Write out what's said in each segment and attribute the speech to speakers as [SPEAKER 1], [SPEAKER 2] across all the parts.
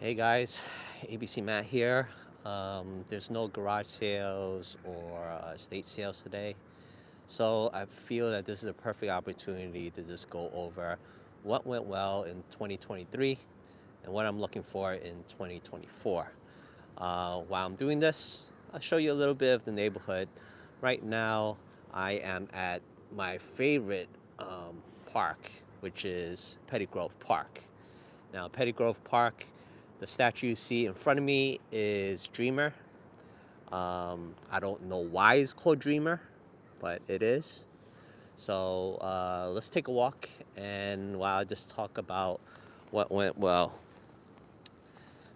[SPEAKER 1] Hey guys, ABC Matt here. There's no garage sales or estate sales today, so I feel that this is a perfect opportunity to just go over what went well in 2023 and what I'm looking for in 2024. While I'm doing this, I'll show you a little bit of the neighborhood. Right now, I am at my favorite park, which is Petty Grove Park. Now, Petty Grove Park, the statue you see in front of me is Dreamer. I don't know why it's called Dreamer, but it is. So let's take a walk, and while I just talk about what went well.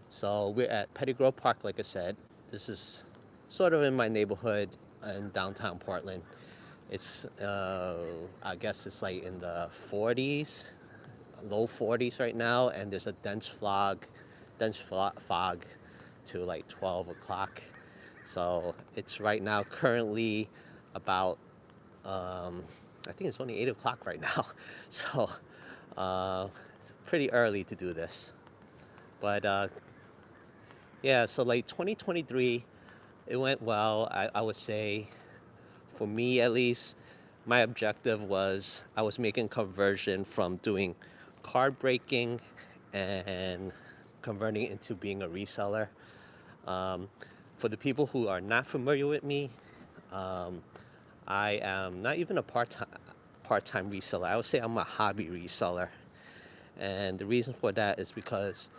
[SPEAKER 1] So we're at Petty Grove Park, like I said. This is sort of in my neighborhood in downtown Portland. It's, I guess it's like in the 40s, low 40s right now, and there's a dense fog to like 12 o'clock. So it's right now currently about, I think it's only 8 o'clock right now. So it's pretty early to do this. But yeah, so like 2023, it went well. I would say, for me at least, my objective was I was making conversion from doing card breaking and converting into being a reseller. Um, for the people who are not familiar with me, um, I am not even a part-time reseller. I would say I'm a hobby reseller, and the reason for that is because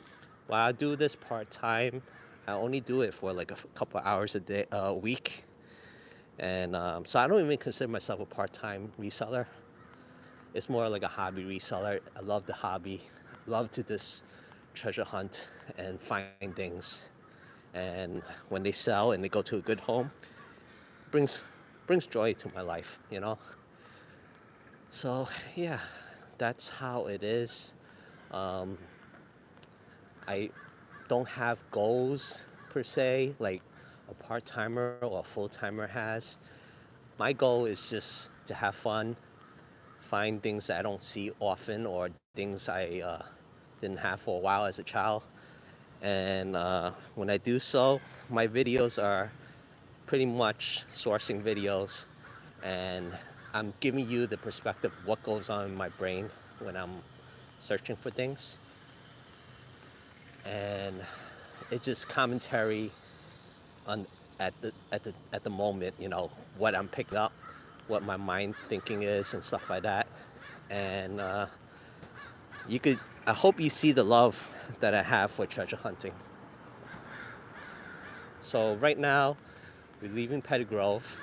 [SPEAKER 1] while I do this part-time, I only do it for like a couple hours a week, and so I don't even consider myself a part-time reseller. It's more like a hobby reseller. I love the hobby. I love to just treasure hunt and find things. And when they sell and they go to a good home, brings brings joy to my life. So yeah, that's how it is. Um, I don't have goals per se, like a part timer or a full timer has. My goal is just to have fun, find things that I don't see often or things I didn't have for a while as a child. And when I do so, my videos are pretty much sourcing videos, and I'm giving you the perspective of what goes on in my brain when I'm searching for things. And it's just commentary on at the moment, what I'm picking up, what my mind thinking is, and stuff like that. And you could, I hope you see the love that I have for treasure hunting. So right now, we're leaving Petty Grove.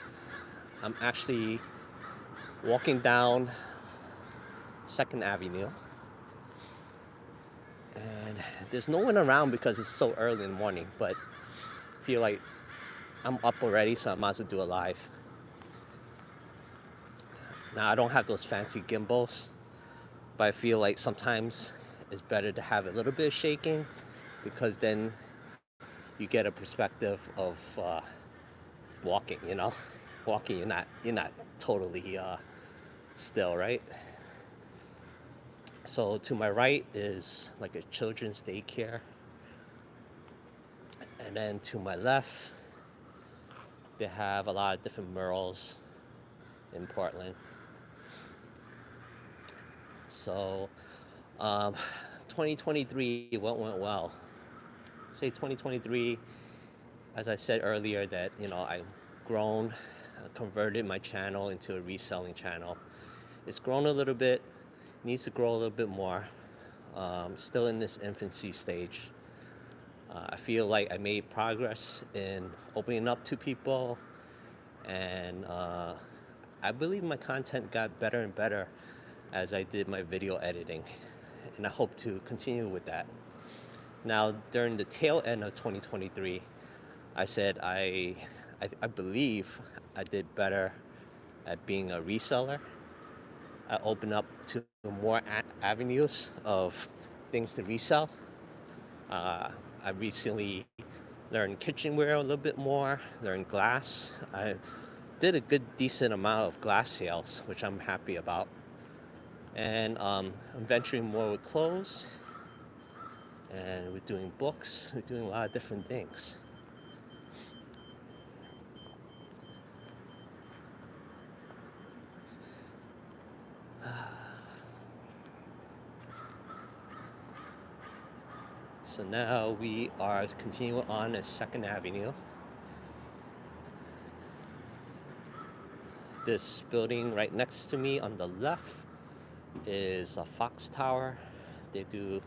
[SPEAKER 1] I'm actually walking down Second Avenue, and there's no one around because it's so early in the morning. But I feel like I'm up already, so I might as well do a live. Now I don't have those fancy gimbals, but I feel like sometimes it's better to have a little bit of shaking, because then you get a perspective of walking. Walking, you're not totally still, right? So to my right is like a children's daycare, and then to my left they have a lot of different murals in Portland. So um, 2023, what went well? Say 2023, as I said earlier, that I've grown, converted my channel into a reselling channel. It's grown a little bit, needs to grow a little bit more. Still in this infancy stage. I feel like I made progress in opening up to people, and I believe my content got better and better as I did my video editing, and I hope to continue with that. Now, during the tail end of 2023, I said I believe I did better at being a reseller. I opened up to more avenues of things to resell. I recently learned kitchenware a little bit more, learned glass. I did a good, decent amount of glass sales, which I'm happy about. And I'm venturing more with clothes. and we're doing books, we're doing a lot of different things. So now we are continuing on at 2nd Avenue. This building right next to me on the left is a Fox Tower. They do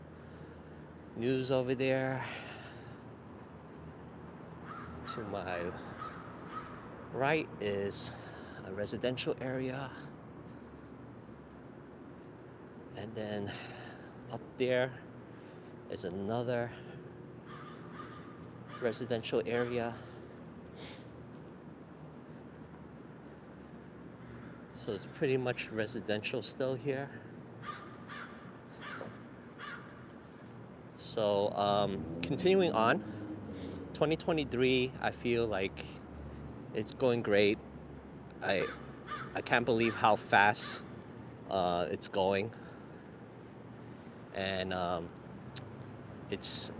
[SPEAKER 1] news over there. To my right is a residential area. And then up there is another residential area. So it's pretty much residential still here. So continuing on, 2023, I feel like it's going great. I can't believe how fast it's going. And it's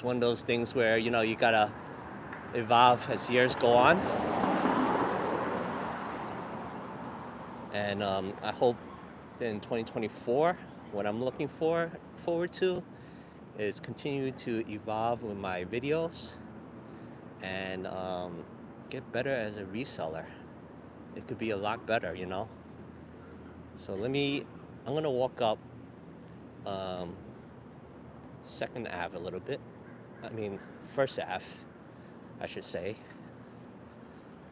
[SPEAKER 1] one of those things where, you know, you gotta evolve as years go on. And I hope in 2024, what I'm looking forward to is continue to evolve with my videos and get better as a reseller. It could be a lot better, you know. So I'm gonna walk up 2nd Ave a little bit. I mean, 1st Ave, I should say.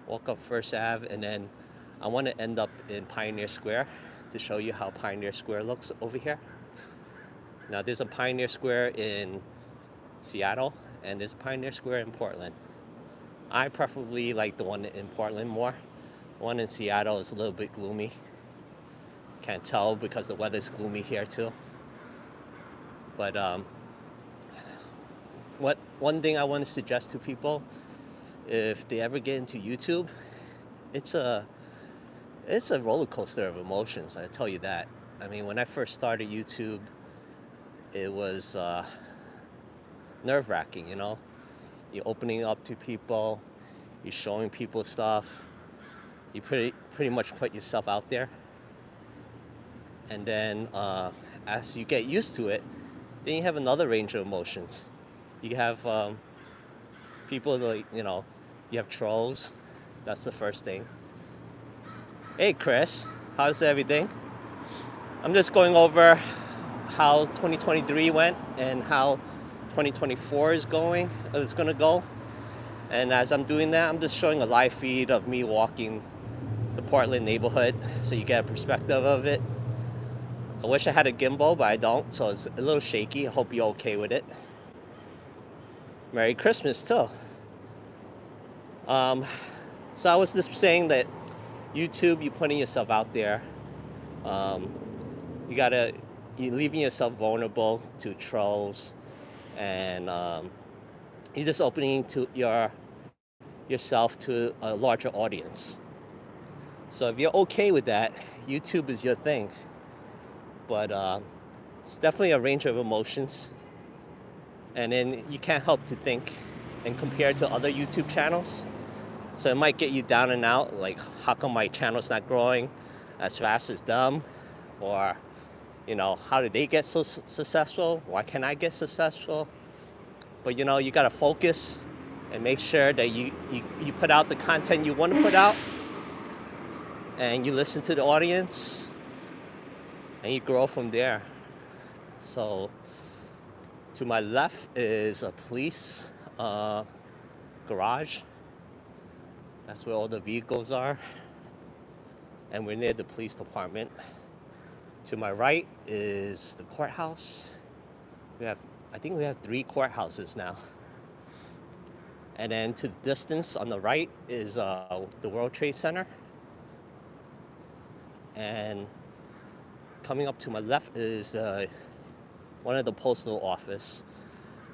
[SPEAKER 1] Walk up 1st Ave, and then I want to end up in Pioneer Square to show you how Pioneer Square looks over here. Now, there's a Pioneer Square in Seattle, and there's a Pioneer Square in Portland. I preferably like the one in Portland more. The one in Seattle is a little bit gloomy. Can't tell because the weather's gloomy here too. But one thing I want to suggest to people, if they ever get into YouTube, it's a roller coaster of emotions, I tell you that. I mean, when I first started YouTube, it was nerve-wracking, you know? You're opening up to people, you're showing people stuff, you pretty much put yourself out there. And then as you get used to it, then you have another range of emotions. You have people like, you know, you have trolls. That's the first thing. Hey Chris, how's everything? I'm just going over how 2023 went and how 2024 is going. It's gonna go. And as I'm doing that, I'm just showing a live feed of me walking the Portland neighborhood so you get a perspective of it. I wish I had a gimbal, but I don't, so it's a little shaky. I hope you're okay with it. Merry Christmas too. So I was just saying that YouTube, you're putting yourself out there. You're leaving yourself vulnerable to trolls, and you're just opening to yourself to a larger audience. So if you're okay with that, YouTube is your thing. But it's definitely a range of emotions. And then you can't help to think and compare to other YouTube channels. So it might get you down and out, like, how come my channel's not growing as fast as them? Or, you know, how did they get so successful? Why can't I get successful? But, you know, you gotta focus and make sure that you put out the content you want to put out, and you listen to the audience, and you grow from there. So to my left is a police garage. That's where all the vehicles are. And we're near the police department. To my right is the courthouse. I think we have 3 courthouses now. And then to the distance on the right is the World Trade Center. And coming up to my left is one of the postal office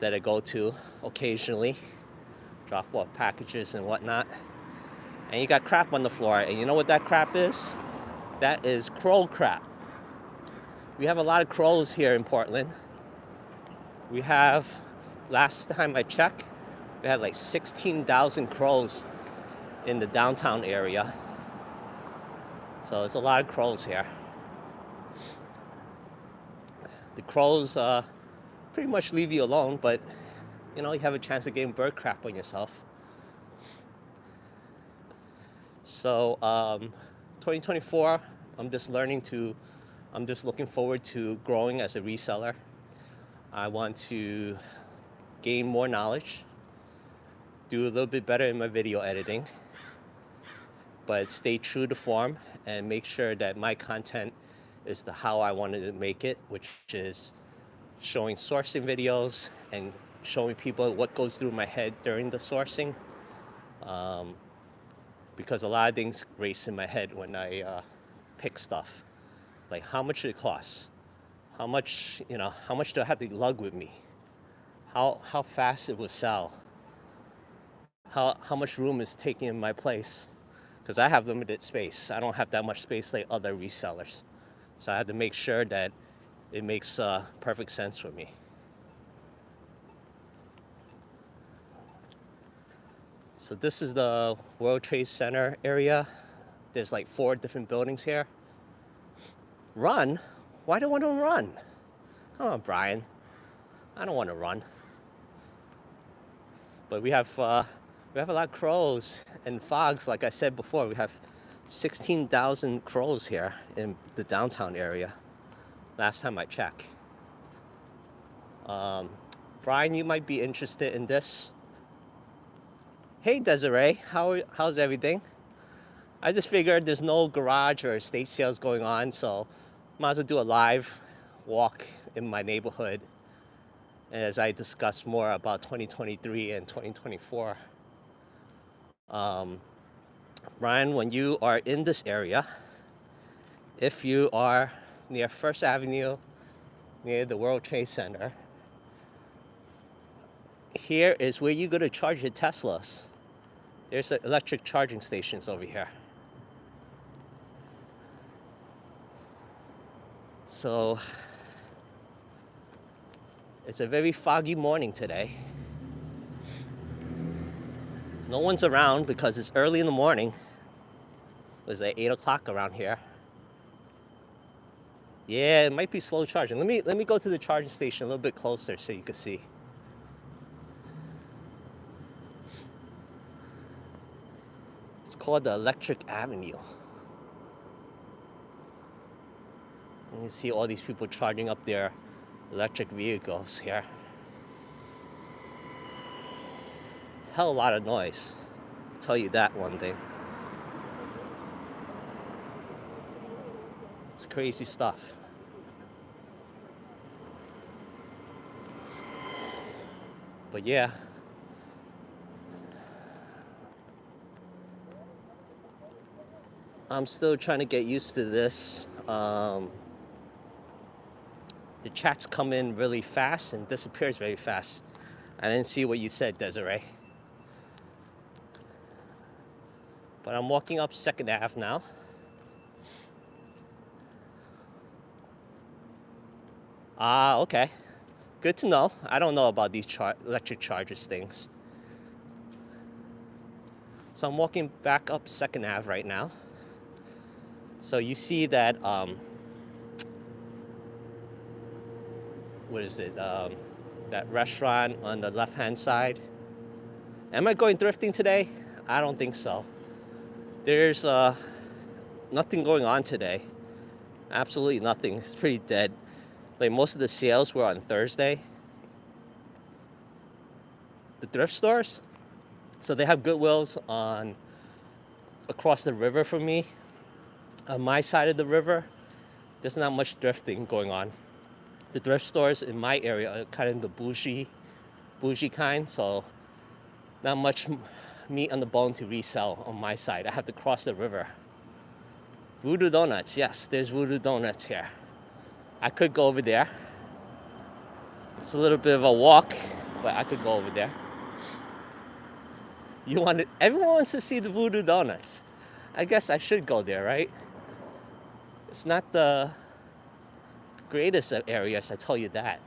[SPEAKER 1] that I go to occasionally, drop off packages and whatnot. And you got crap on the floor, and you know what that crap is? That is crow crap. We have a lot of crows here in Portland, We have, last time I checked, we had like 16,000 crows in the downtown area. So it's a lot of crows here. The crows pretty much leave you alone, but you know, you have a chance of getting bird crap on yourself. So 2024, I'm just looking forward to growing as a reseller. I want to gain more knowledge, do a little bit better in my video editing, but stay true to form and make sure that my content is how I wanted to make it, which is showing sourcing videos and showing people what goes through my head during the sourcing. Because a lot of things race in my head when I pick stuff. Like, how much it costs? How much do I have to lug with me? How fast it will sell? How much room is taking in my place? Because I have limited space. I don't have that much space like other resellers. So I have to make sure that it makes perfect sense for me. So this is the World Trade Center area. There's like 4 different buildings here. Run? Why do I want to run? Come on, Brian. I don't want to run. But we have a lot of crows and frogs. Like I said before, we have 16,000 crows here in the downtown area. Last time I checked. Brian, you might be interested in this. Hey Desiree, how's everything? I just figured there's no garage or estate sales going on, so might as well do a live walk in my neighborhood as I discuss more about 2023 and 2024. Brian, when you are in this area, if you are near First Avenue, near the World Trade Center, here is where you're going to charge your Teslas. There's electric charging stations over here. So it's a very foggy morning today. No one's around because it's early in the morning. It was like 8 o'clock around here. Yeah, it might be slow charging. Let me go to the charging station a little bit closer so you can see. It's called the Electric Avenue. And you see all these people charging up their electric vehicles here. Hell, a lot of noise. I'll tell you that one thing. It's crazy stuff. But yeah. I'm still trying to get used to this. The chats come in really fast and disappears very fast. I didn't see what you said, Desiree. But I'm walking up 2nd Ave now. Okay. Good to know. I don't know about these electric chargers things. So I'm walking back up 2nd Ave right now. So you see that, what is it? That restaurant on the left-hand side. Am I going thrifting today? I don't think so. There's nothing going on today. Absolutely nothing. It's pretty dead. Like, most of the sales were on Thursday. The thrift stores, so they have Goodwills across the river from me. On my side of the river, there's not much thrifting going on. The thrift stores in my area are kind of the bougie kind, so not much meat on the bone to resell on my side. I have to cross the river. Voodoo Donuts, yes, there's Voodoo Donuts here. I could go over there. It's a little bit of a walk, but I could go over there. Everyone wants to see the Voodoo Donuts. I guess I should go there, right? It's not the greatest of areas, I tell you that.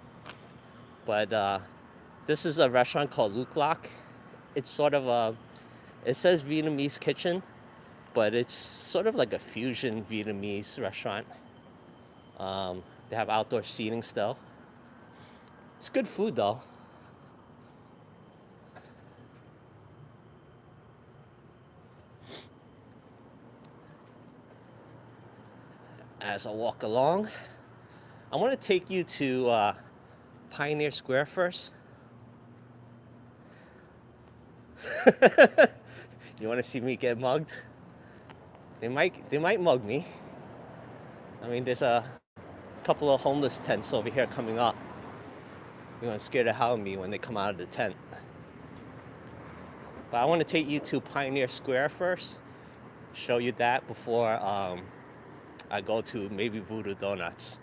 [SPEAKER 1] But this is a restaurant called Luke Lock. It's sort of it says Vietnamese kitchen, but it's sort of like a fusion Vietnamese restaurant. They have outdoor seating still. It's good food though. As I walk along, I want to take you to Pioneer Square first. You want to see me get mugged? They might mug me. I mean, there's a couple of homeless tents over here coming up. They're gonna scare the hell out of me when they come out of the tent. But I want to take you to Pioneer Square first. Show you that before I go to maybe Voodoo Donuts.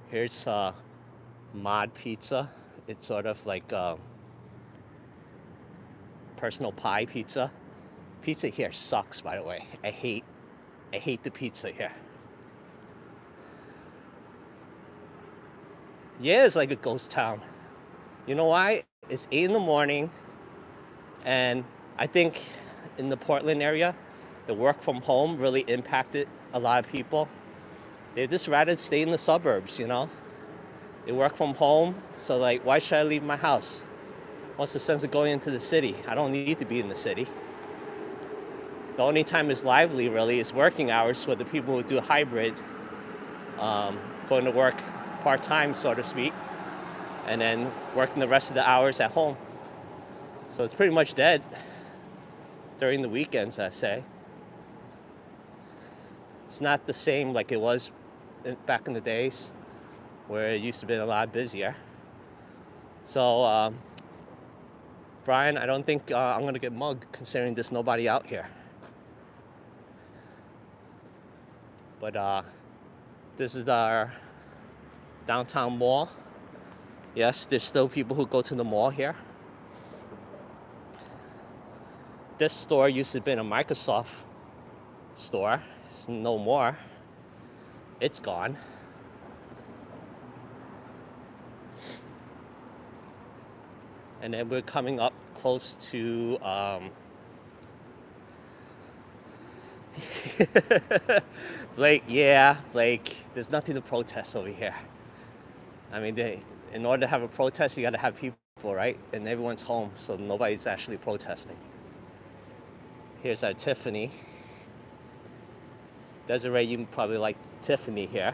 [SPEAKER 1] Here's Mod Pizza. It's sort of like personal pie pizza. Pizza here sucks, by the way. I hate the pizza here. Yeah, it's like a ghost town. You know why? It's 8 in the morning, and I think in the Portland area, the work from home really impacted a lot of people. They just rather stay in the suburbs, you know? They work from home, so like, why should I leave my house? What's the sense of going into the city? I don't need to be in the city. The only time it's lively, really, is working hours for the people who do hybrid, going to work part-time, so to speak, and then working the rest of the hours at home. So it's pretty much dead during the weekends, I say. It's not the same like it was back in the days where it used to be a lot busier. So, Brian, I don't think I'm gonna get mugged considering there's nobody out here. But this is our downtown mall. Yes, there's still people who go to the mall here. This store used to have been a Microsoft store. It's no more. It's gone. And then we're coming up close to Blake, there's nothing to protest over here. I mean, in order to have a protest, you gotta have people, right? And everyone's home, so nobody's actually protesting. Here's our Tiffany. Desiree, you probably like Tiffany here.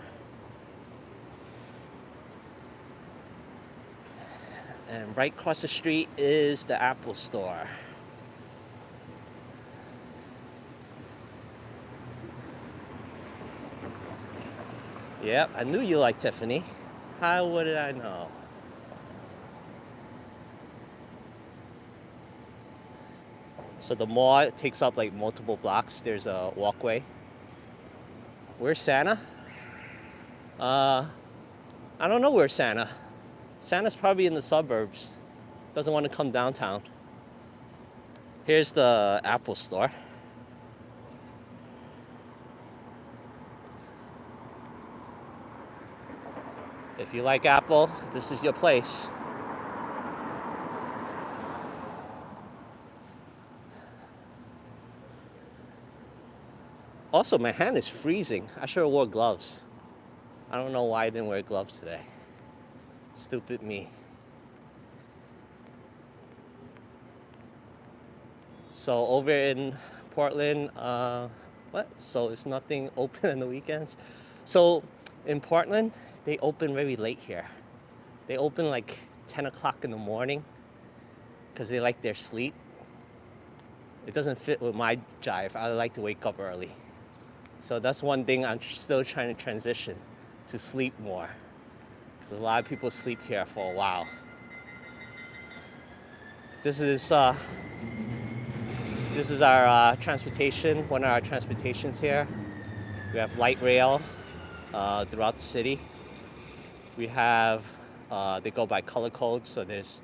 [SPEAKER 1] And right across the street is the Apple store. Yep, I knew you liked Tiffany. How would I know? So the mall takes up like multiple blocks. There's a walkway. Where's Santa? I don't know where's Santa. Santa's probably in the suburbs. Doesn't want to come downtown. Here's the Apple store. If you like Apple, this is your place. Also, my hand is freezing. I should have wore gloves. I don't know why I didn't wear gloves today. Stupid me. So over in Portland, So is nothing open on the weekends? So in Portland, they open very late here. They open like 10 o'clock in the morning because they like their sleep. It doesn't fit with my jive. I like to wake up early. So that's one thing I'm still trying to transition to sleep more. Because a lot of people sleep here for a while. This is our transportation, one of our transportations here. We have light rail throughout the city. We have, they go by color codes, so there's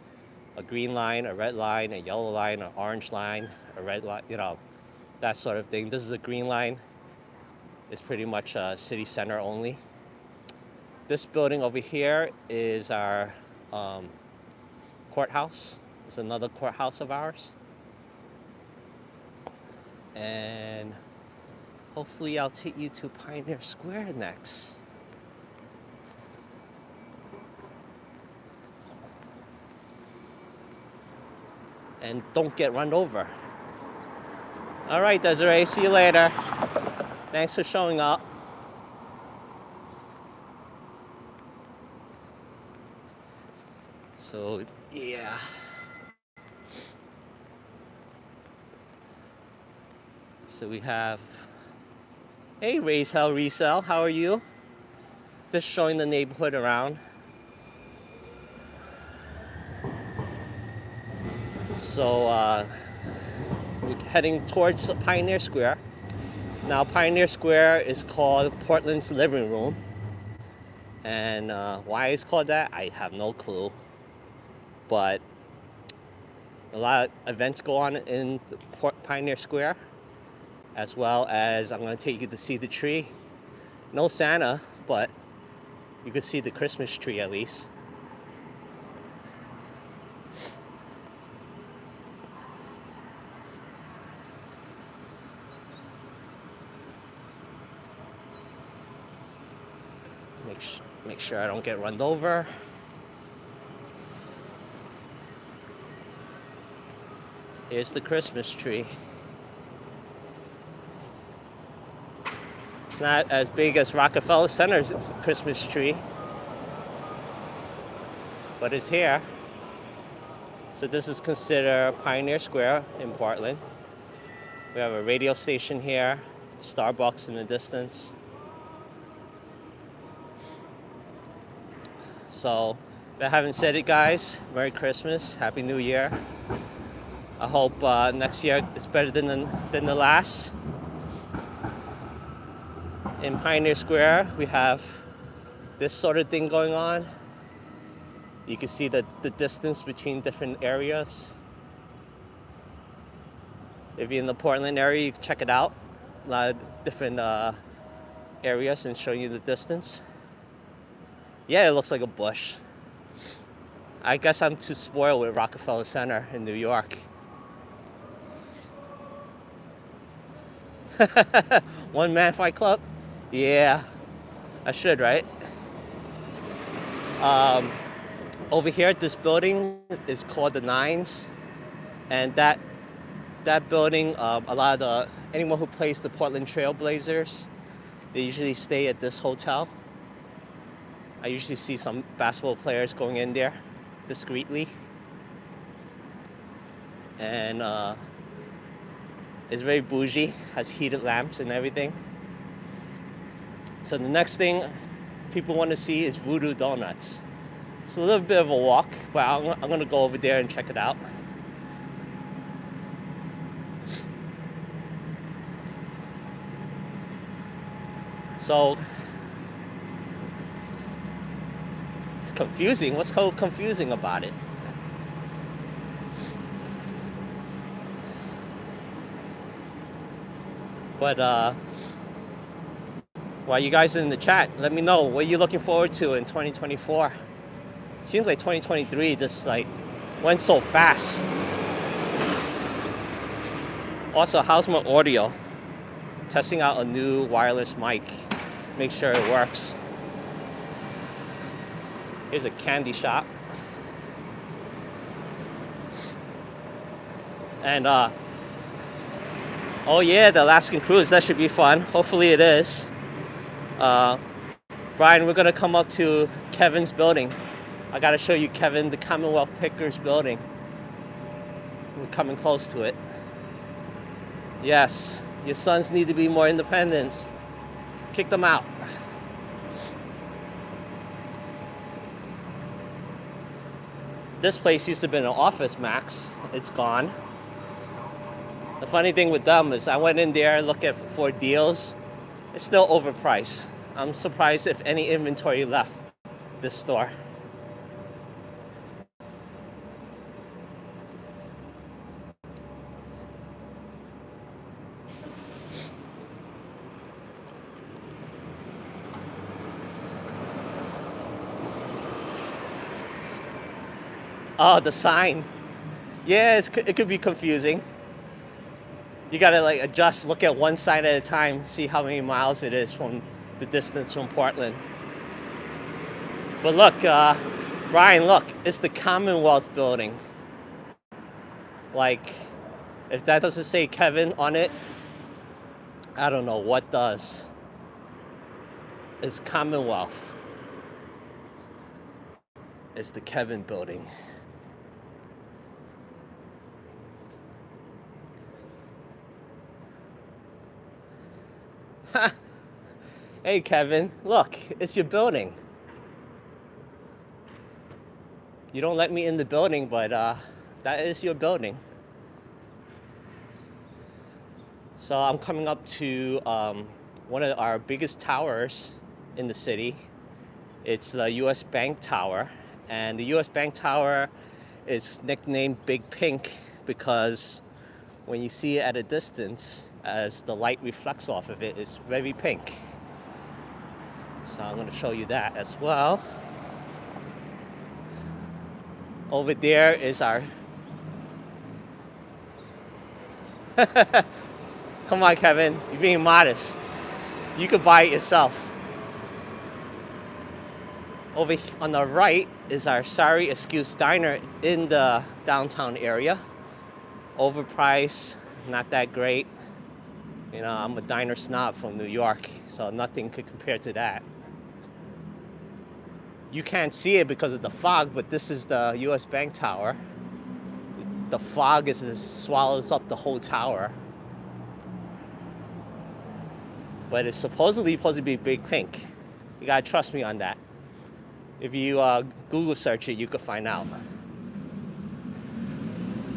[SPEAKER 1] a green line, a red line, a yellow line, an orange line, a red line, that sort of thing. This is a green line. It's pretty much city center only. This building over here is our courthouse. It's another courthouse of ours. And hopefully I'll take you to Pioneer Square next. And don't get run over. All right, Desiree, see you later. Thanks for showing up. So, yeah. So we have, hey, resell, how are you? Just showing the neighborhood around. So, we're heading towards Pioneer Square. Now, Pioneer Square is called Portland's living room. And why it's called that, I have no clue. But a lot of events go on in Pioneer Square, as well as I'm going to take you to see the tree. No Santa, but you can see the Christmas tree at least. Make sure I don't get run over. Here's the Christmas tree. It's not as big as Rockefeller Center's Christmas tree, but it's here. So this is considered Pioneer Square in Portland. We have a radio station here, Starbucks in the distance. So, if I haven't said it, guys, Merry Christmas, Happy New Year. I hope next year is better than the last. In Pioneer Square, we have this sort of thing going on. You can see the distance between different areas. If you're in the Portland area, you can check it out. A lot of different areas and showing you the distance. Yeah, it looks like a bush. I guess I'm too spoiled with Rockefeller Center in New York. One man fight club? Yeah, I should, right? Over here, this building is called the Nines, and that building, a lot of anyone who plays the Portland Trail Blazers, they usually stay at this hotel. I usually see some basketball players going in there discreetly. And it's very bougie, has heated lamps and everything. So the next thing people want to see is Voodoo Donuts. It's a little bit of a walk, but I'm going to go over there and check it out. So it's confusing. What's so confusing about it? But while you guys are in the chat, let me know what you're looking forward to in 2024. Seems like 2023 just like went so fast. Also, how's my audio? Testing out a new wireless mic. Make sure it works. Here's a candy shop. And oh yeah, the Alaskan cruise, that should be fun. Hopefully it is. Brian, we're gonna come up to Kevin's building. I gotta show you Kevin, the Commonwealth Pickers building. We're coming close to it. Yes, your sons need to be more independent. Kick them out. This place used to be an Office Max. It's gone. The funny thing with them is I went in there looking for deals. It's still overpriced. I'm surprised if any inventory left this store. Oh, the sign. Yeah, it could be confusing. You gotta like adjust, look at one side at a time, see how many miles it is from the distance from Portland. But look, Brian, look, it's the Commonwealth building. Like, if that doesn't say Kevin on it, I don't know what does. It's Commonwealth. It's the Kevin building. Hey, Kevin, look, it's your building. You don't let me in the building, but that is your building. So I'm coming up to one of our biggest towers in the city. It's the US Bank Tower. And the US Bank Tower is nicknamed Big Pink because when you see it at a distance, as the light reflects off of it, it's very pink. So I'm going to show you that as well. Over there is our... Come on, Kevin, you're being modest. You could buy it yourself. Over on the right is our Sorry Excuse Diner in the downtown area. Overpriced, not that great. You know, I'm a diner snob from New York, so nothing could compare to that. You can't see it because of the fog, but this is the US Bank Tower. The fog swallows up the whole tower. But it's supposedly supposed to be big pink. You gotta trust me on that. If you Google search it, you could find out.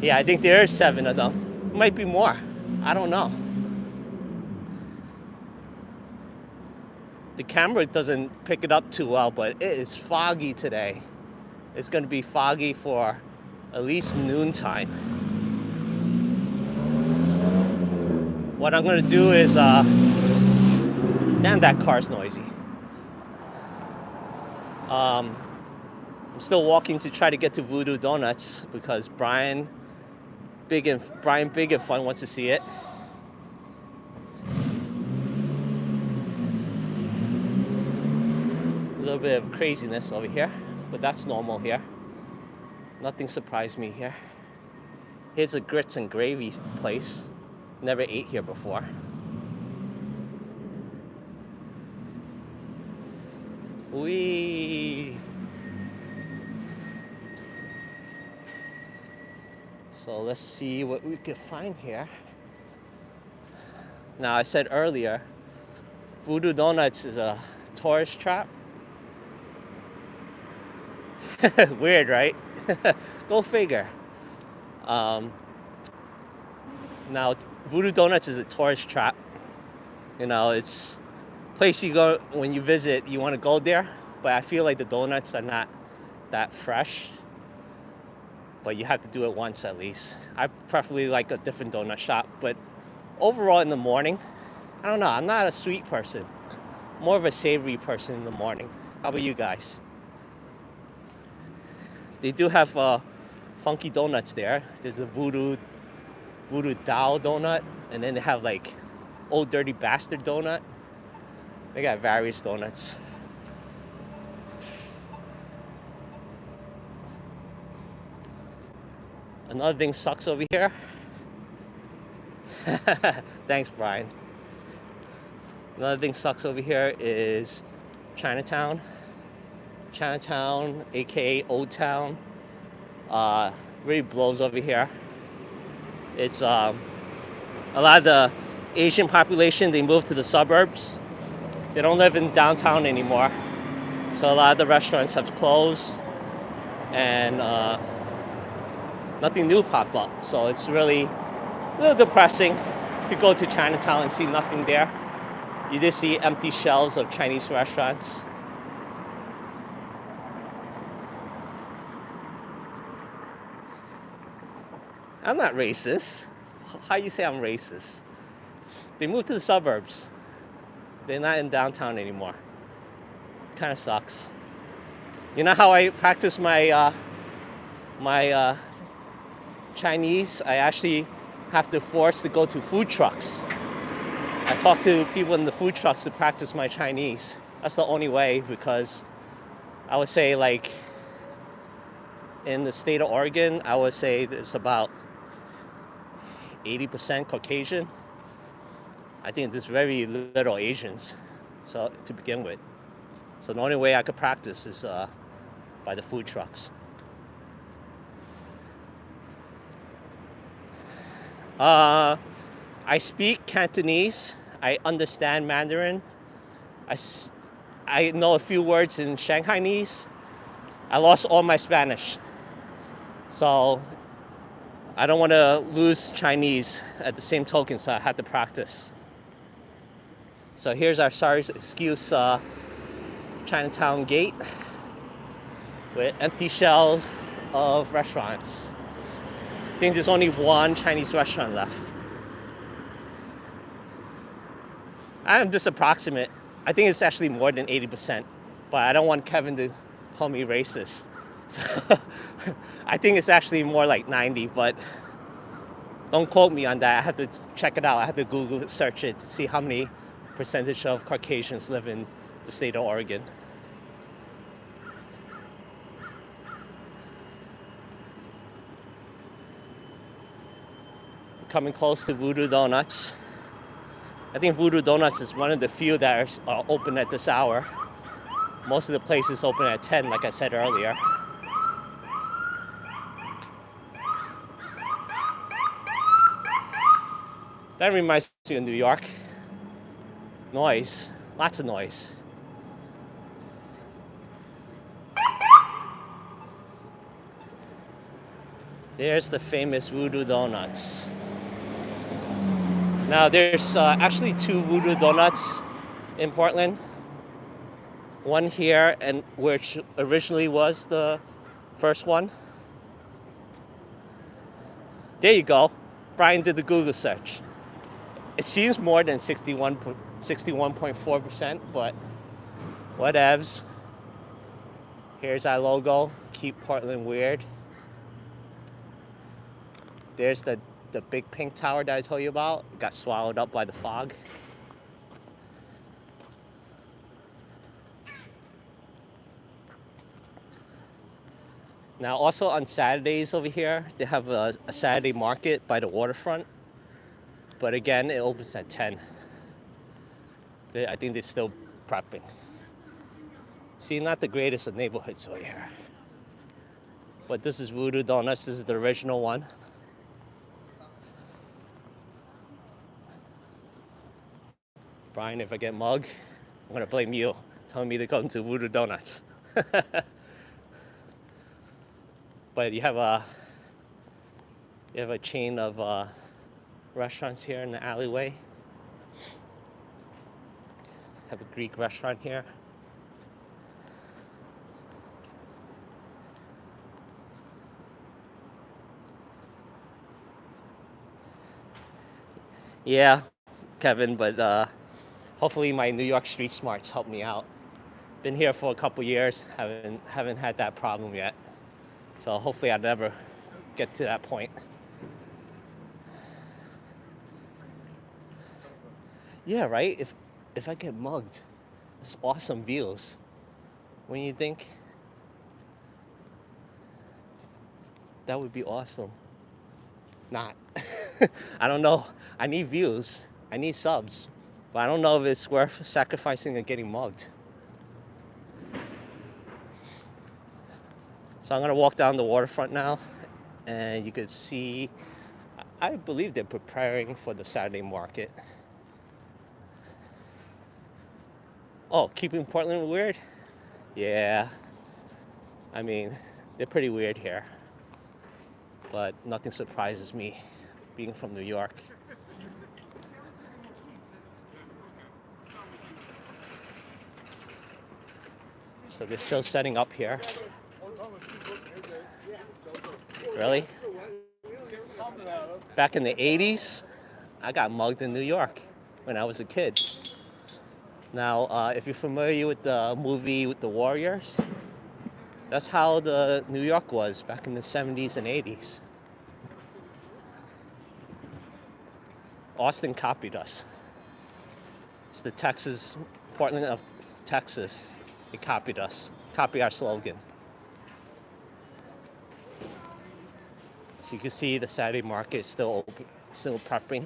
[SPEAKER 1] Yeah, I think there are 7 of them. Might be more. I don't know. The camera doesn't pick it up too well, but it is foggy today. It's going to be foggy for at least noontime. What I'm going to do is, damn, that car's noisy. I'm still walking to try to get to Voodoo Donuts because Brian Big and Fun wants to see it. A little bit of craziness over here, but that's normal here. Nothing surprised me here. Here's a grits and gravy place. Never ate here before. Wee. So let's see what we can find here. Now, I said earlier, Voodoo Donuts is a tourist trap. Weird, right? Go figure. Now, Voodoo Donuts is a tourist trap. You know, it's a place you go when you visit, you want to go there, but I feel like the donuts are not that fresh. But you have to do it once at least. I preferably like a different donut shop, but overall in the morning, I don't know, I'm not a sweet person. More of a savory person in the morning. How about you guys? They do have funky donuts there. There's the Voodoo Dow donut, and then they have like Old Dirty Bastard donut. They got various donuts. Another thing sucks over here. Thanks, Brian. Another thing sucks over here is Chinatown. Chinatown, aka Old Town, really blows over here. It's a lot of the Asian population, they moved to the suburbs. They don't live in downtown anymore. So a lot of the restaurants have closed and nothing new popped up. So it's really a little depressing to go to Chinatown and see nothing there. You just see empty shelves of Chinese restaurants. I'm not racist. How you say I'm racist? They moved to the suburbs. They're not in downtown anymore. Kind of sucks. You know how I practice my My Chinese, I actually have to force to go to food trucks. I talk to people in the food trucks to practice my Chinese. That's the only way, because I would say, like, in the state of Oregon, I would say it's about 80% Caucasian. I think there's very little Asians, so to begin with. So the only way I could practice is by the food trucks. I speak Cantonese. I understand Mandarin. I know a few words in Shanghainese. I lost all my Spanish. So I don't want to lose Chinese at the same token, so I had to practice. So here's our sorry excuse Chinatown gate with empty shell of restaurants. I think there's only one Chinese restaurant left. I'm just approximate. I think it's actually more than 80%, but I don't want Kevin to call me racist. So I think it's actually more like 90, but don't quote me on that. I have to check it out. I have to Google search it to see how many percentage of Caucasians live in the state of Oregon. Coming close to Voodoo Donuts. I think Voodoo Donuts is one of the few that are open at this hour. Most of the places open at 10, like I said earlier. That reminds me of New York. Noise, lots of noise. There's the famous Voodoo Donuts. Now there's actually two Voodoo Donuts in Portland. One here, and which originally was the first one. There you go. Brian did the Google search. It seems more than 61.4%, but whatevs. Here's our logo. Keep Portland weird. There's the big pink tower that I told you about. It got swallowed up by the fog. Now also on Saturdays over here, they have a Saturday market by the waterfront. But again, it opens at 10. I think they're still prepping. See, not the greatest of neighborhoods over here. But this is Voodoo Donuts. This is the original one. Brian, if I get mugged, I'm gonna blame you, telling me to come to Voodoo Donuts. But you have a chain of restaurants here in the alleyway. Have a Greek restaurant here. Yeah, Kevin, but hopefully my New York street smarts help me out. Been here for a couple years, haven't had that problem yet. So hopefully I'll never get to that point. Yeah, right? If I get mugged, it's awesome views. When you think that would be awesome. Not. I don't know. I need views. I need subs. But I don't know if it's worth sacrificing and getting mugged. So I'm gonna walk down the waterfront now, and you can see, I believe they're preparing for the Saturday market. Oh, keeping Portland weird? Yeah. I mean, they're pretty weird here. But nothing surprises me, being from New York. So they're still setting up here. Really? Back in the 80s, I got mugged in New York when I was a kid. Now, if you're familiar with the movie with the Warriors, That's how the New York was back in the 70s and 80s. Austin copied us. It's the Portland of Texas. They copied us, copied our slogan. So you can see the Saturday market is still open, still prepping.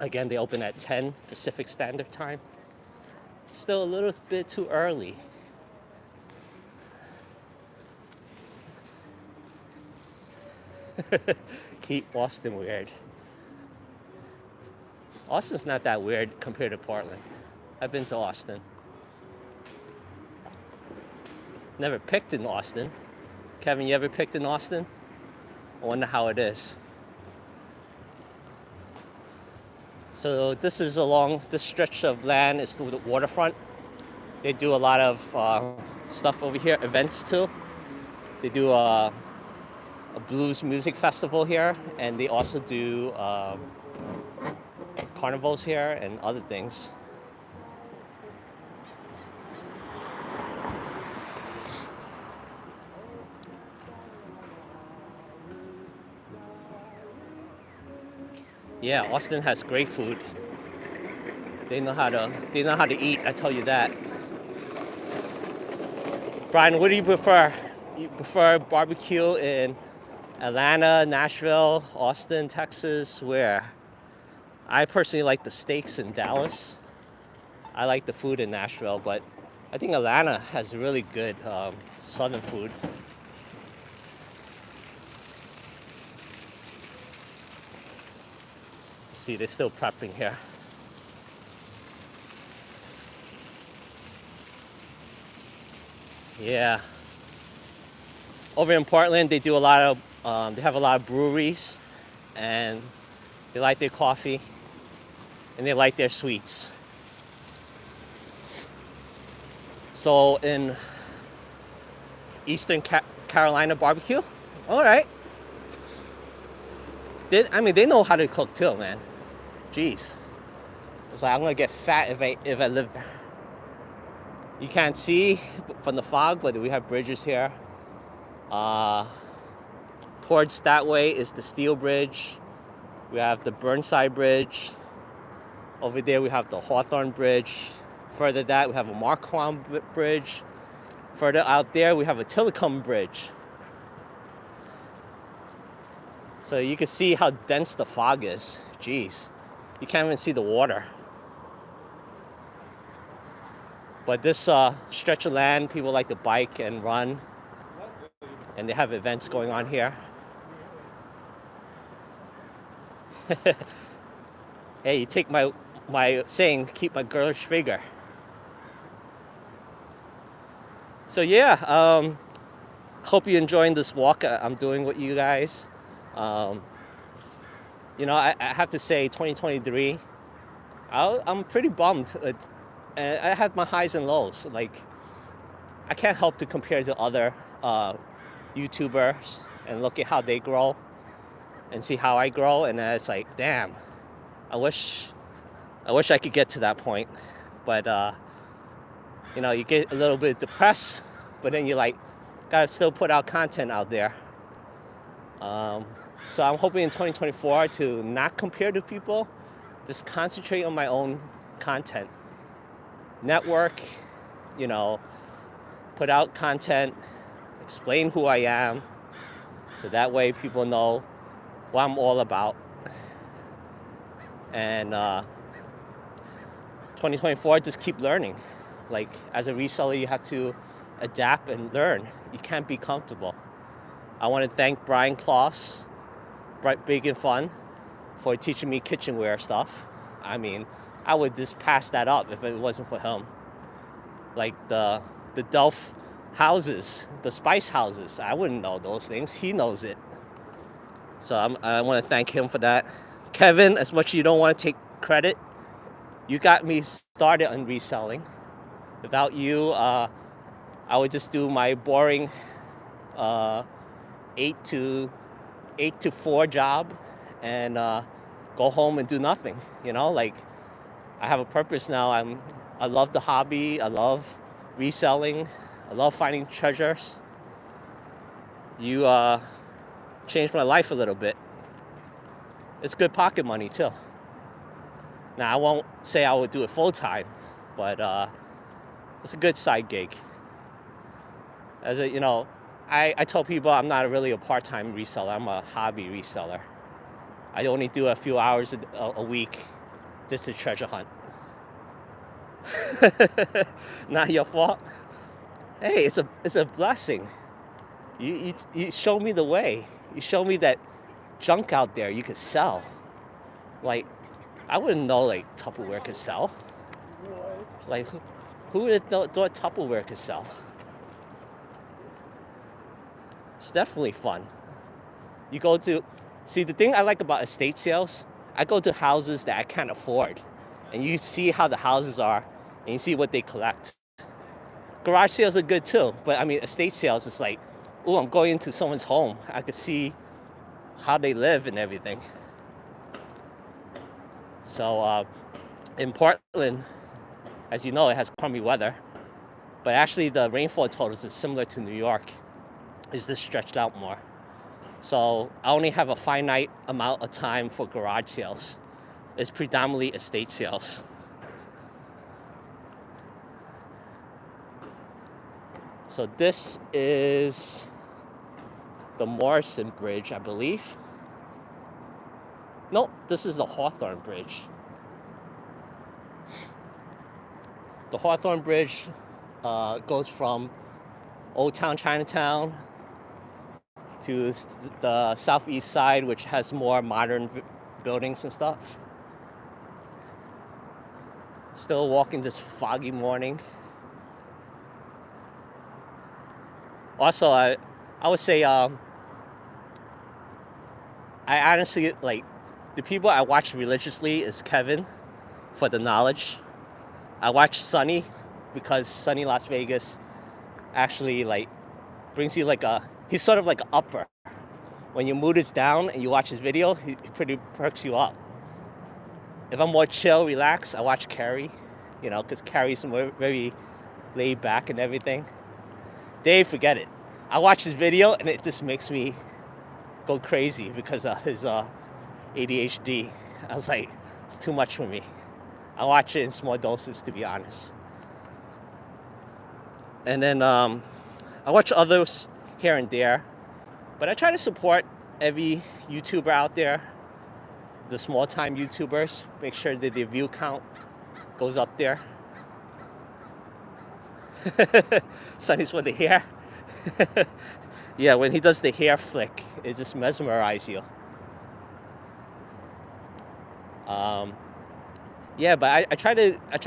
[SPEAKER 1] Again, they open at 10 Pacific Standard Time. Still a little bit too early. Keep Austin weird. Austin's not that weird compared to Portland. I've been to Austin. Never picked in Austin. Kevin, you ever picked in Austin? I wonder how it is. So this is along this stretch of land is through the waterfront. They do a lot of stuff over here, events too. They do a blues music festival here, and they also do carnivals here and other things. Yeah, Austin has great food. They know how to eat, I tell you that. Brian, what do you prefer? You prefer barbecue in Atlanta, Nashville, Austin, Texas? Where? I personally like the steaks in Dallas. I like the food in Nashville, but I think Atlanta has really good southern food. See, they're still prepping here. Yeah. Over in Portland, they do a lot of, they have a lot of breweries, and they like their coffee, and they like their sweets. So in Eastern Carolina barbecue, all right. They know how to cook too, man. Jeez. It's like I'm gonna get fat if I live there. You can't see from the fog, but we have bridges here. Towards that way is the Steel Bridge. We have the Burnside Bridge. Over there we have the Hawthorne Bridge. Further that we have a Marquand Bridge. Further out there we have a Tillicum Bridge. So you can see how dense the fog is. Jeez, you can't even see the water. But this stretch of land, people like to bike and run, and they have events going on here. Hey, you take my saying, keep my girlish figure. So yeah, hope you're enjoying this walk I'm doing with you guys. You know, I have to say 2023, I'm pretty bummed. And I had my highs and lows. Like, I can't help to compare to other YouTubers and look at how they grow and see how I grow. And it's like, damn, I wish I could get to that point. But, you know, you get a little bit depressed, but then you like, gotta still put out content out there. So I'm hoping in 2024 to not compare to people, just concentrate on my own content. Network, you know, put out content, explain who I am, so that way people know what I'm all about. And 2024, just keep learning. Like, as a reseller, you have to adapt and learn. You can't be comfortable. I want to thank Brian Kloss, Bright Big and Fun, for teaching me kitchenware stuff. I mean, I would just pass that up if it wasn't for him. Like the Delft houses, the spice houses, I wouldn't know those things. He knows it. So I want to thank him for that. Kevin, as much as you don't want to take credit, you got me started on reselling. Without you, I would just do my boring 8 to 4 job and go home and do nothing. You know, like, I have a purpose now. I love the hobby. I love reselling. I love finding treasures. You changed my life a little bit. It's good pocket money too. Now, I won't say I would do it full time, but it's a good side gig. As a, I tell people I'm not really a part-time reseller. I'm a hobby reseller. I only do a few hours a week just to treasure hunt. Not your fault. Hey, it's a blessing. You show me the way. You show me that junk out there you could sell. Like, I wouldn't know like Tupperware could sell. Like, who would have thought Tupperware could sell? It's definitely fun. You go to, see, the thing I like about estate sales, I go to houses that I can't afford, and you see how the houses are, and you see what they collect. Garage sales are good too, but I mean, estate sales is like, oh, I'm going into someone's home. I could see how they live and everything. So in Portland, as you know, it has crummy weather, but actually the rainfall totals is similar to New York. It's just stretched out more. So I only have a finite amount of time for garage sales. It's predominantly estate sales. So this is the Morrison Bridge, I believe. Nope, this is the Hawthorne Bridge. The Hawthorne Bridge goes from Old Town Chinatown to the southeast side, which has more modern buildings and stuff. Still walking this foggy morning. Also, I would say I honestly, like, the people I watch religiously is Kevin for the knowledge. I watch Sunny because Sunny Las Vegas actually like brings you like he's sort of like an upper. When your mood is down and you watch his video, he pretty perks you up. If I'm more chill, relaxed, I watch Carrie, because Carrie's very laid back and everything. Dave, forget it. I watch his video and it just makes me go crazy because of his ADHD. I was like, it's too much for me. I watch it in small doses, to be honest. And then I watch others here and there, but I try to support every YouTuber out there, the small-time YouTubers, make sure that their view count goes up there. Sonny's with the hair. Yeah, when he does the hair flick, it just mesmerizes you. Yeah, but I try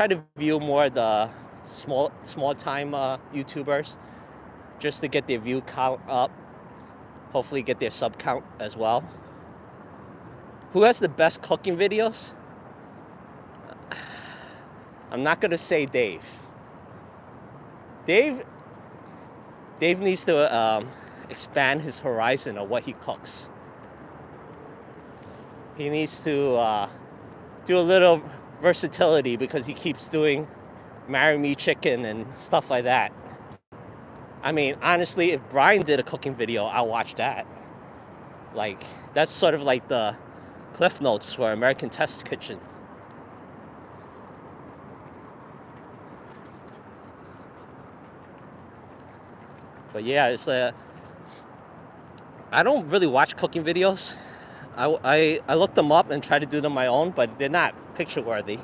[SPEAKER 1] to view more the small time YouTubers, just to get their view count up. Hopefully, get their sub count as well. Who has the best cooking videos? I'm not gonna say Dave. Dave needs to expand his horizon of what he cooks. He needs to do a little versatility because he keeps doing marry me chicken and stuff like that. I mean, honestly, if Brian did a cooking video, I'll watch that. Like, that's sort of like the Cliff Notes for American Test Kitchen. But yeah, I don't really watch cooking videos. I look them up and try to do them my own, but they're not picture worthy.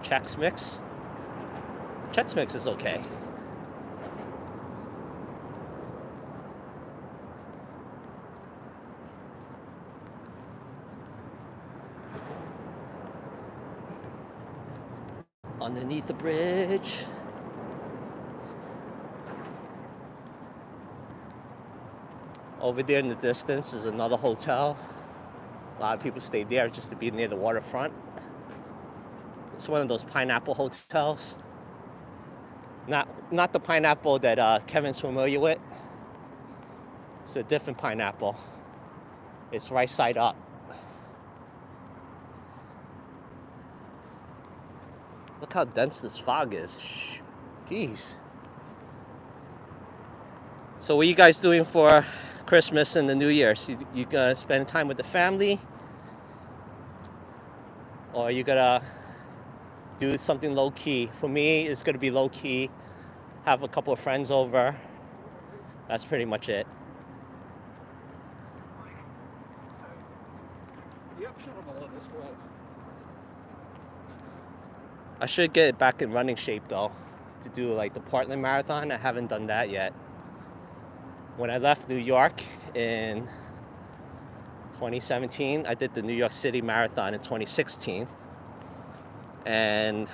[SPEAKER 1] Chex Mix. Chex Mix is okay. Underneath the bridge. Over there in the distance is another hotel. A lot of people stay there just to be near the waterfront. It's one of those pineapple hotels. Not the pineapple that Kevin's familiar with. It's a different pineapple. It's right side up. Look how dense this fog is. Jeez. So what are you guys doing for Christmas and the New Year's? You gonna spend time with the family? Or you gonna do something low key? For me, it's gonna be low key. Have a couple of friends over. That's pretty much it.
[SPEAKER 2] The upshot of all of this was,
[SPEAKER 1] I should get back in running shape though, to do like the Portland Marathon. I haven't done that yet. When I left New York in 2017, I did the New York City Marathon in 2016. And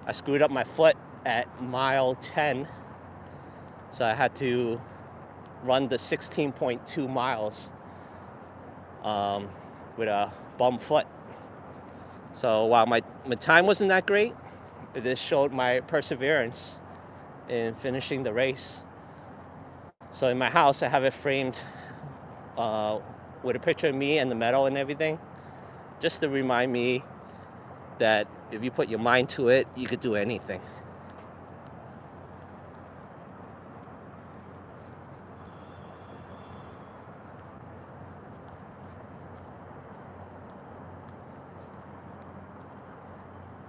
[SPEAKER 1] I screwed up my foot at mile 10. So I had to run the 16.2 miles with a bum foot. So while my time wasn't that great, it just showed my perseverance in finishing the race. So in my house, I have it framed with a picture of me and the medal and everything, just to remind me that if you put your mind to it, you could do anything.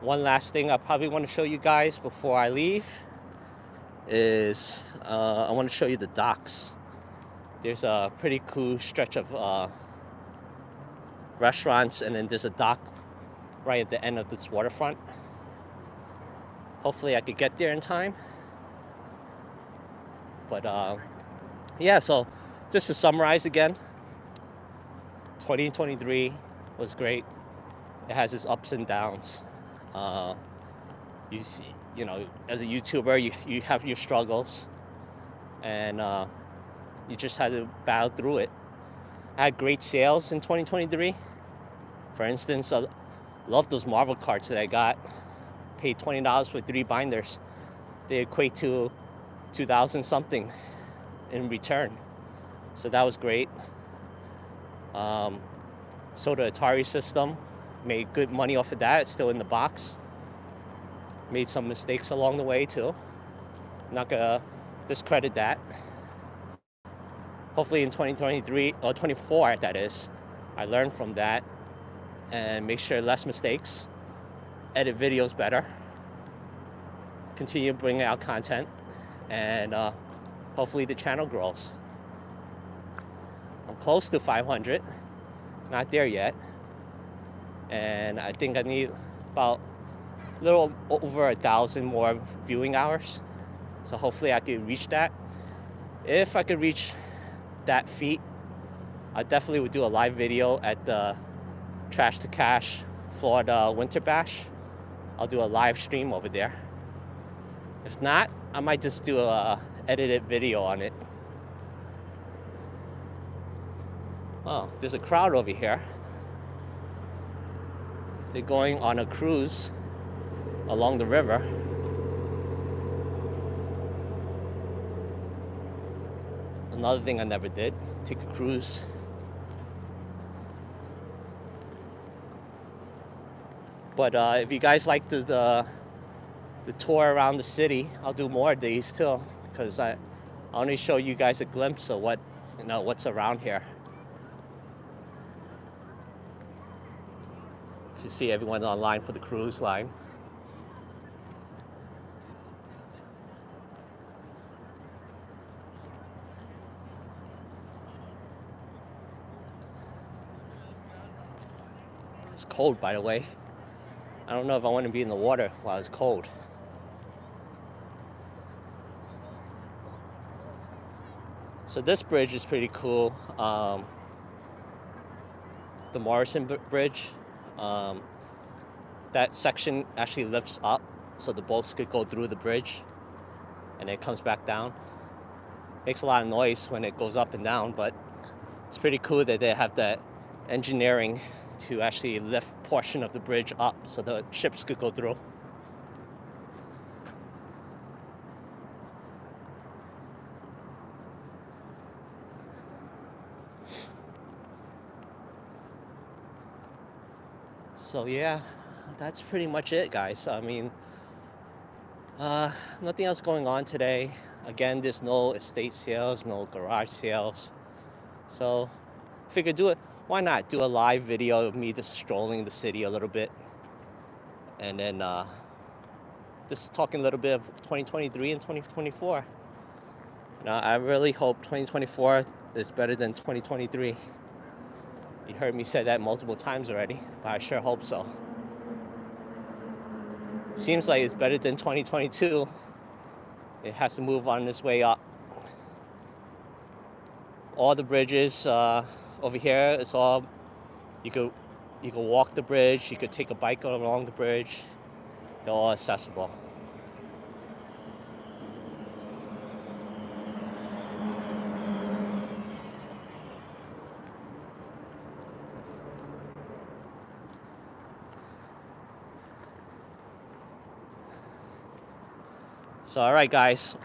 [SPEAKER 1] One last thing I probably want to show you guys before I leave is I want to show you the docks. There's a pretty cool stretch of restaurants, and then there's a dock right at the end of this waterfront. Hopefully I could get there in time. But yeah, so just to summarize again, 2023 was great. It has its ups and downs. You see, you know, as a YouTuber, you have your struggles, and you just had to battle through it. I had great sales in 2023. For instance, I love those Marvel cards that I got. Paid $20 for 3 binders. They equate to 2,000 something in return. So that was great. Sold the Atari system. Made good money off of that. It's still in the box. Made some mistakes along the way too. Not gonna discredit that. Hopefully in 2023 or 24, that is, I learned from that and make sure less mistakes, edit videos better, continue bringing out content, and hopefully the channel grows. I'm close to 500, not there yet, and I think I need about a little over 1,000 more viewing hours. So hopefully I could reach that. If I could reach that feat, I definitely would do a live video at the Trash to Cash Florida Winter Bash. I'll do a live stream over there. If not, I might just do a edited video on it. Oh, there's a crowd over here. They're going on a cruise along the river. Another thing I never did, take a cruise. But if you guys like the tour around the city, I'll do more of these too, because I only show you guys a glimpse of what's around here. You see everyone online for the cruise line. It's cold, by the way. I don't know if I want to be in the water while it's cold. So this bridge is pretty cool. The Morrison Bridge. That section actually lifts up so the boats could go through the bridge and it comes back down. Makes a lot of noise when it goes up and down, but it's pretty cool that they have that engineering to actually lift portion of the bridge up so the ships could go through. So yeah, that's pretty much it, guys. I mean, Nothing else going on today. Again, there's no estate sales, no garage sales. So, figured do it. Why not do a live video of me just strolling the city a little bit, and then just talking a little bit of 2023 and 2024. I really hope 2024 is better than 2023. You heard me say that multiple times already, but I sure hope so. Seems like it's better than 2022. It has to move on its way up. All the bridges over here, it's all you could walk the bridge, you could take a bike along the bridge. They're all accessible. So, all right, guys,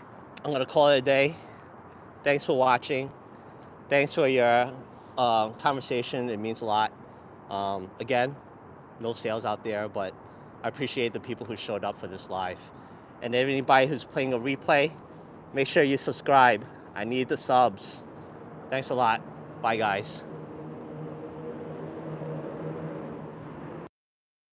[SPEAKER 1] I'm gonna call it a day. Thanks for watching. Thanks for your conversation. It means a lot. Again, no sales out there, but I appreciate the people who showed up for this live. And anybody who's playing a replay, make sure you subscribe. I need the subs. Thanks a lot. Bye, guys.